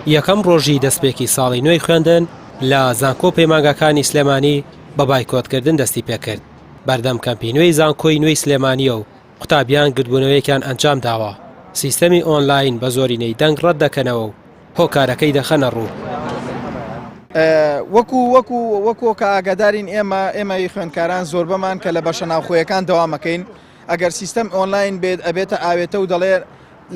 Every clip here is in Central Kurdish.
یەکەم ڕۆژی دەستپێکی ساڵی نوێی خوێندن لە زانکۆ پەیمانگەکانی سلێمانی بە بایکۆتکردن دەستی پێکرد. بەردەم کەمپی نوێی زانکۆی نوێی سلێمانیە و قوتابیان گردبوونەوەیەکیان ئەنجام داوە. سیستەمی ئۆنلاین بە زۆرینەی دەنگ ڕەت دەکەنەوە و هۆکارەکەی دەخەنە ڕوو. وەکو کە ئاگادارین ئێمە خوێندکاران زۆر بەمان کە لە بەشە ناوخۆیەکان دەوامەکەین. ئەگەر سیستەم ئۆنلاین بێت ئەبێتە ئاوێتە و دەڵێ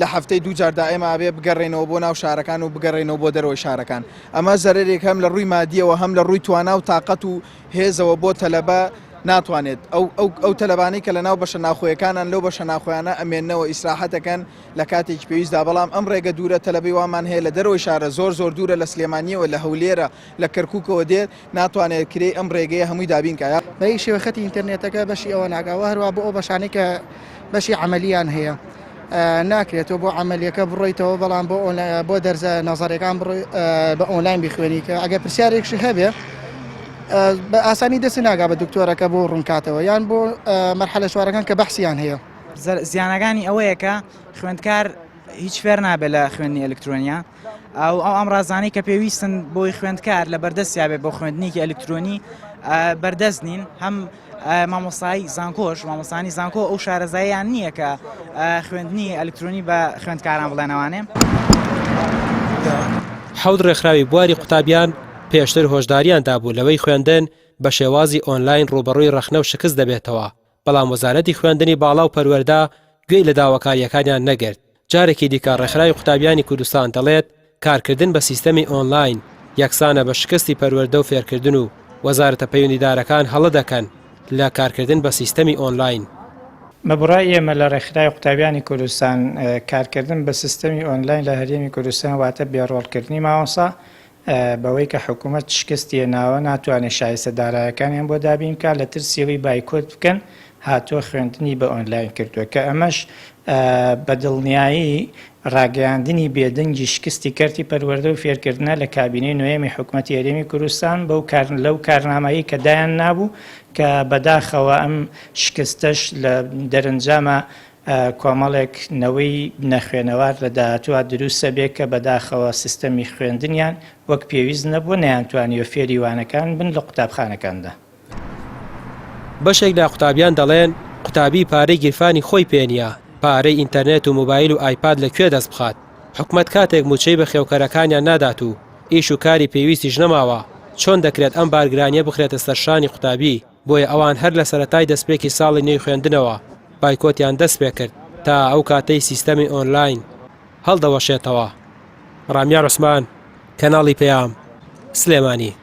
لە هەفتەی دوو جاردا ئێمە ئابێ بگەڕێنەوە بۆ ناو شارەکان و بگەڕێنەوە بۆ دەرەوەی شارەکان. ئەمە زەرێک هەم لە ڕووی مادیەوە هەم لە ڕووی توانا و تااقەت و هێزەوە بۆ تەلەبە ناتوانێت ئەو تەلەبانەی کە لە ناو بەشە ناوخۆیەکانان لەو بەشە ناوخۆیانە ئەمێننەوە ئیسراحەتەکەن لە کاتێکی پێویستدا. بەڵام ئەم ڕێگە دوورە تەلەبەی وامان هەیە لە دەرەوەی شارە زۆر دوورە لە سلێمانیەوە لە هەولێرە لە کەرکووکەوە دێت ناتوانێت کرێ ئەم ڕێگەیە هەمووی دابینکە بەی شێوەخەتی ئینتەرنێتەکە بەشی ئەوە ناگاوە هەروە بۆ ئەو بەشانەی کە بەشی عملیان هەیە ناکرێتەوە بۆ عملیەکە بڕۆیتەوە بەڵام بۆ دەرزە نەزارەکان بە ئۆنلاین بخوێنی کە ئەگە پرسیارێکشی هەبێ بە ئاسانی دەست ناگا بە دکتۆرەکە بۆ ڕوونکاتەوە یان بۆ مەرحەلە چوارەکان کە بەحسییان هەیە. زیانەکانی ئەوەیە کە خوێندکار هیچ فێر نابێت لە خوێندنی ئەلکترۆنیا ئەو ئەمڕازانی کە پێویستن بۆی خوێندکار لە بەردەستیا بێت بۆ خوێندنیکی ئەلکترۆنی بەردەست نین. هەم مامۆستایی زانکۆش مامۆستانی زانکۆ ئەو شارەزاییان نییە کە خوێندنی ئەلکترۆنی بە خوێندکاران بڵێنەوانێ. حەوت ڕێکخراوی بواری قوتابیان پێشتر هۆشداریان دابوو لەوەی خوێندن بە شێوازی ئۆنلاین ڕوبەڕووی ڕەخنە و شکست دەبێتەوە. بەڵام وەزارەتی خوێندنی باڵا و پەروەردە گوێی لە داواکاریەکانیان نەگرت. جارێکی دیکە ڕێکخراوی قوتابیانی کوردستان دەڵێت کارکردن بە سیستەمی ئۆنلاین یەکسانە بە شکستی پەروەردە و فێرکردن و وەزارەتە پەیوەندیدارەکان هەڵە دەکەن لە کارکردن بە سیستەمی ئۆنلاین. بەبڕای ئێمە لە ڕێکخراوی قوتابیانی کوردستان کارکردن بە سیستەمی ئۆنلاین لە هەرێمی کوردستان واتە بێڕۆڵکردنی مامۆستا بەوەی کە حکوومەت شکستی ناوە ناتوانێت شایستەدارایەکانیان بۆ دابین کا لە ترسیەوەی بایکۆت بکەن هاتووە خوێندنی بە ئۆنلاین کردووە کە ئەمەش بە دڵنیایی ڕاگەیاندنی بێدەنگی شکستی کەرتی پەروەردە و فێرکردنە لە کابینەی نوێمی حکوومەتی هەرێمی کوردستان لەو کارنامایی کە دایان نابوو کە بەداخەوە ئەم شکستەش لە دەرەنجامە کۆمەڵێک نەوەی نەخوێنەوار لە داهاتووە دروستە بێت کە بەداخەوە سیستەمی خوێندنیان وەک پێویست نەبووە نەیانتوانیوە فێریوانەکان بن لە قوتابخانەکاندا. بەشێک لە قوتابیان دەڵێن قوتابی پارەی گیرفانی خۆی پێنیە، پارەی ئینتەرنێت و موبایل و ئایپاد لەکوێ دەست بخات. حکوومەت کاتێک موچەی بە خێوکەرەکانیان نادات و ئیش و کاری پێویستیش نەماوە چۆن دەکرێت ئەم بارگرانیە بخرێتە سەرشانی قوتابی. بۆیە ئەوان هەر لە سەرەتای دەستپێکی ساڵی نوێی خوێندنەوە بایکۆتیان دەست پێ کرد تا ئەو کاتەی سیستەمی ئۆنلاین هەڵدەوەشێتەوە. ڕامیار عوسمان، کەناڵی پەیام، سلێمانی.